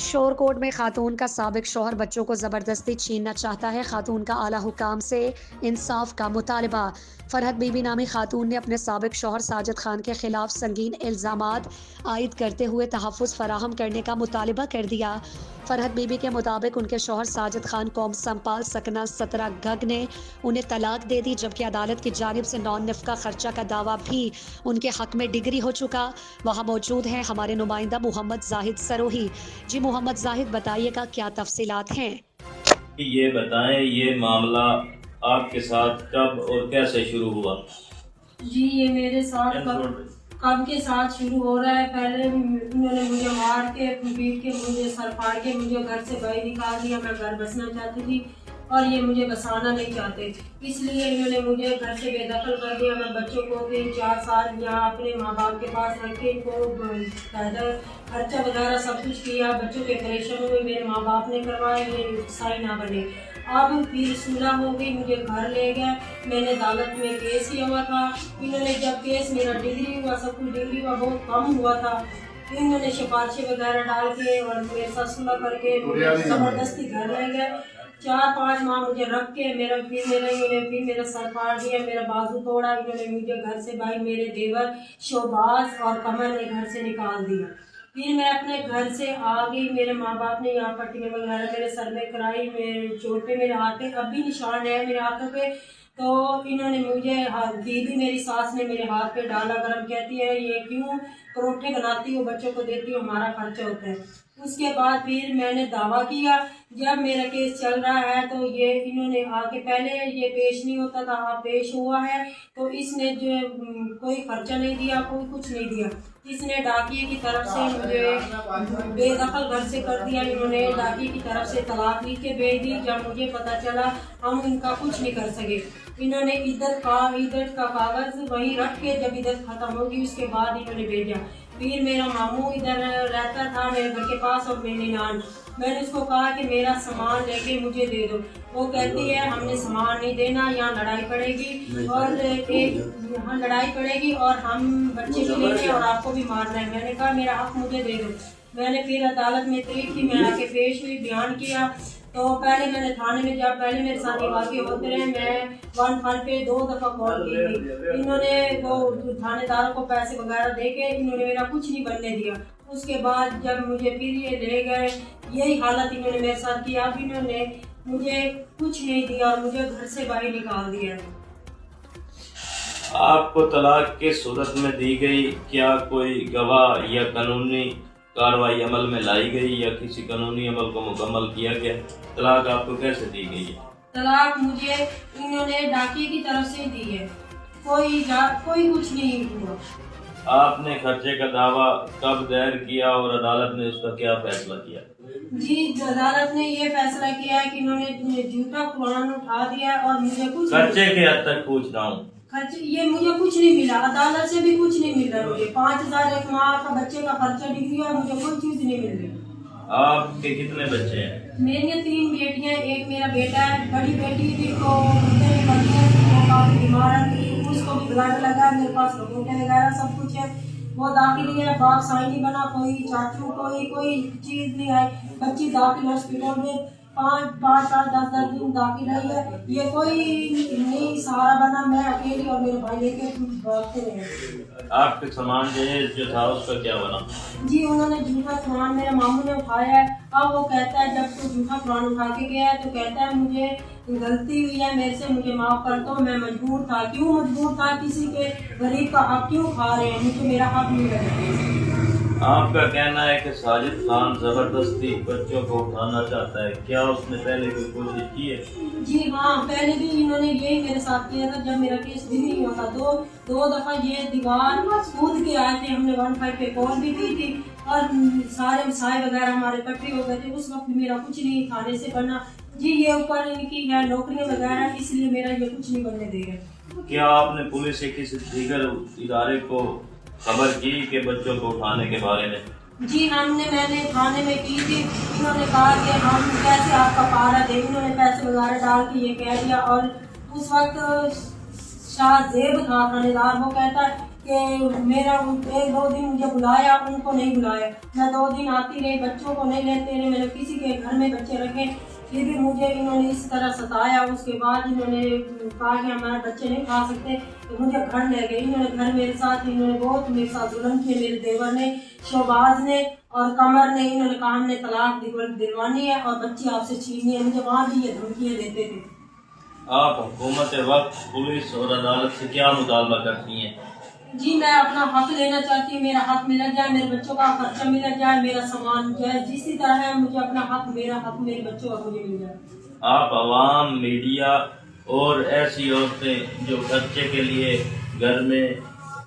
شور کوٹ میں خاتون کا سابق شوہر بچوں کو زبردستی چھیننا چاہتا ہے۔ خاتون کا اعلیٰ حکام سے انصاف کا مطالبہ۔ فرحت بی بی نامی خاتون نے اپنے سابق شوہر ساجد خان کے خلاف سنگین الزامات عائد کرتے ہوئے تحفظ فراہم کرنے کا مطالبہ کر دیا۔ فرحت بی بی کے مطابق ان کے شوہر ساجد خان قوم سمپال سکنہ 17 گگ نے انہیں طلاق دے دی، جبکہ عدالت کی جانب سے نان نفقہ خرچہ کا دعویٰ بھی ان کے حق میں ڈگری ہو چکا۔ وہاں موجود ہیں ہمارے نمائندہ محمد زاہد سروہی۔ جی محمد زاہد، بتائیے گا کیا تفصیلات ہیں؟ یہ بتائیں، یہ معاملہ آپ کے ساتھ کب اور کیسے شروع ہوا؟ جی یہ میرے ساتھ کب کے ساتھ شروع ہو رہا ہے۔ پہلے انہوں نے مجھے مار کے پیٹ کے مجھے سر پھاڑ کے مجھے گھر سے باہر نکال دیا۔ میں گھر بسنا چاہتی تھی اور یہ مجھے بسانا نہیں چاہتے، اس لیے انہوں نے مجھے گھر سے بے دخل کر دیا۔ میں بچوں کو 3-4 سال یہاں اپنے ماں باپ کے پاس رکھ کے ان کو خرچہ وغیرہ سب کچھ کیا۔ بچوں کے آپریشن ہوئے میرے ماں باپ نے کروایا، یہ صحیح نہ بنے۔ اب پھر صلح ہو گئی، مجھے گھر لے گئے۔ میں نے عدالت میں کیس کیا ہوا تھا۔ انہوں نے جب کیس میرا ڈگری ہوا، سب کچھ ڈگری ہوا، بہت کم ہوا تھا، انہوں نے سفارشیں وغیرہ ڈال کے اور میرے ساتھ صلح کر کے زبردستی گھر لے گئے۔ 4-5 ماہ مجھے رکھ کے انہوں نے میرا سر پھاڑ دیا، میرا بازو توڑا۔ انہوں نے مجھے گھر سے باہر میرے دیور شہباز اور قمر نے گھر سے نکال دیا۔ پھر میں اپنے گھر سے آ گئی۔ میرے ماں باپ نے یہاں پٹیاں وغیرہ میرے سر میں کرائی، میرے چوٹ پہ میرے ہاتھ پہ اب بھی نشان ہے میرے ہاتھوں پہ۔ تو انہوں نے مجھے دیدی میری ساس نے میرے ہاتھ پہ ڈالا گرم، کہتی ہے یہ کیوں پروٹھے بناتی ہو، بچوں کو دیتی ہو، ہمارا خرچہ ہوتا ہے۔ اس کے بعد پھر میں نے دعویٰ کیا۔ جب میرا کیس چل رہا ہے تو یہ انہوں نے آ کے، پہلے یہ پیش نہیں ہوتا تھا، اب پیش ہوا ہے، تو اس نے جو کوئی خرچہ نہیں دیا، کوئی کچھ نہیں دیا۔ اس نے ڈاکیے کی طرف سے مجھے بے دخل گھر سے کر دیا۔ انہوں نے ڈاکیے کی طرف سے طلاق لکھ کے بھیج دی۔ جب مجھے پتہ چلا ہم ان کا کچھ نہیں کر سکے، انہوں نے عدت کا کاغذ وہیں رکھ کے جب عدت ختم ہوگی اس کے بعد انہوں نے بھیجا۔ پھر میرا ماموں ادھر رہتا تھا میرے گھر کے پاس اور میری نان، میں نے اس کو کہا کہ میرا سامان لے کے مجھے دے دو۔ وہ کہتی ہے ہم نے سامان نہیں دینا، یہاں لڑائی پڑے گی اور یہاں لڑائی پڑے گی اور ہم بچے بھی لیں گے اور آپ کو بھی مارنا ہے۔ میں نے کہا میرا حق مجھے دے دو۔ میں نے پھر عدالت میں تحریر کی، میں آ کے پیش ہوئی، بیان کیا۔ تو پہلے میں نے تھانے میں جب پہلے میرے ساتھ یہ واقع ہوتے رہے، میں 1 پہ 2 دفعہ کال کی تھی۔ انہوں نے وہ تھانے داروں کو پیسے وغیرہ دے کے انہوں نے میرا کچھ نہیں بننے دیا۔ اس کے بعد جب مجھے پھر یہ لے گئے، یہی حالت انہوں نے میرے ساتھ کیا۔ اب انہوں نے مجھے کچھ نہیں دیا اور مجھے گھر سے باہر نکال دیا۔ آپ کو طلاق کس صورت میں دی گئی؟ کیا کوئی گواہ یا قانونی کارروائی عمل میں لائی گئی یا کسی قانونی عمل کو مکمل کیا گیا؟ طلاق آپ کو کیسے دی گئی ہے؟ طلاق مجھے انہوں نے ڈاکیے کی طرف سے دی ہے، کوئی کچھ نہیں ہوا۔ آپ نے خرچے کا دعویٰ کب دائر کیا اور عدالت نے اس کا کیا فیصلہ کیا؟ جی عدالت نے یہ فیصلہ کیا ہے کہ انہوں نے جھوٹا قرآن اٹھا دیا اور مجھے کچھ خرچے کے حد تک پوچھ رہا ہوں۔ یہ مجھے کچھ نہیں ملا، عدالت سے بھی کچھ نہیں مل رہا مجھے۔ 5000 ایک ماہ کا بچے کا خرچہ ڈگری اور مجھے کوئی چیز نہیں مل رہی۔ آپ کے کتنے بچے ہیں؟ میری 3 بیٹیاں، ایک میرا بیٹا ہے۔ بڑی بیٹی تھی کو وہ کافی بیمار ہے، اس کو بھی بلڈ لگا، میرے پاس رپورٹیں وغیرہ سب کچھ ہے، وہ داخل ہے، باپ صحیح نہیں بنا، کوئی چاچو کوئی چیز نہیں آئی۔ بچی داخل ہاسپٹل میں 5 سال 10 دن داخل رہی ہے، یہ کوئی نہیں سہارا بنا، میں اکیلی اور میرے بھائی لے کے بھاگتے رہے۔ آپ کے سامان جو تھا اس کا کیا بنا؟ جی انہوں نے جھوٹا قرآن میرے ماموں نے اٹھایا ہے۔ اب وہ کہتا ہے جب تو جھوٹا قرآن اٹھا کے گیا ہے تو کہتا ہے مجھے غلطی ہوئی ہے میرے سے، مجھے معاف کر دو، میں مجبور تھا۔ کیوں مجبور تھا؟ کسی کے غریب کا حق کیوں کھا رہے ہیں؟ مجھے میرا حق نہیں لگتا۔ آپ کا کہنا ہے کہ ساجد خان زبردستی بچوں کو اٹھانا چاہتا ہے، کیا اس نے پہلے کوئی کوشش کی ہے؟ جی ہاں، پہلے بھی انہوں نے یہی میرے ساتھ کیا تھا جب میرا کیس بھی نہیں ہوا تھا۔ 2 دفعہ یہ دیوار کود کے آئے تھے، ہم نے 1 پہ کال بھی کی تھی اور سارے مسائل وغیرہ ہمارے اکٹھے ہو گئے تھے۔ اس وقت میرا کچھ نہیں تھانے سے بنا۔ جی یہ اوپر ان کی ہے نوکریاں وغیرہ، اس لیے میرا یہ کچھ نہیں بننے دے گا۔ کیا آپ نے پولیس سے کسی دیگر ادارے کو خبر کی کہ بچوں کو اٹھانے کے بارے میں؟ جی میں نے تھانے میں کی تھی، انہوں نے کہا کہ ہم کیسے آپ کا پارا دیں، انہوں نے پیسے وغیرہ ڈال کے یہ کہہ دیا۔ اور اس وقت شاہ زیب تھا تھانے دار، وہ کہتا ہے کہ میرا 1-2 دن مجھے بلایا، ان کو نہیں بلایا، میں 2 دن آتی رہی، بچوں کو نہیں لیتے رہے، میں نے کسی کے گھر میں بچے رکھے، پھر بھی مجھے انہوں نے اس طرح ستایا۔ اس کے بعد انہوں نے کہا کہ ہمارے بچے نہیں کھا سکتے، تو مجھے گھر لے گئے، انہوں نے گھر میرے ساتھ بہت میرے ساتھ ظلم کیے، میرے دیور نے، شہباز نے اور قمر نے، انہوں نے کہا ہم نے طلاق دلوانی ہے اور بچی آپ سے چھیننی ہے، مجھے وہاں بھی یہ دھمکیاں دیتے تھے۔ آپ حکومت وقت، پولیس اور عدالت سے کیا مطالبہ کرتی ہیں؟ جی میں اپنا حق لینا چاہتی ہوں، میرا حق ملا جائے، میرے بچوں کا خرچہ ملا جائے، میرا سامان جائے، جسی طرح ہے مجھے اپنا حق، میرا حق میرے بچوں کا مجھے مل جائے۔ آپ عوام، میڈیا اور ایسی عورتیں جو خرچے کے لیے گھر میں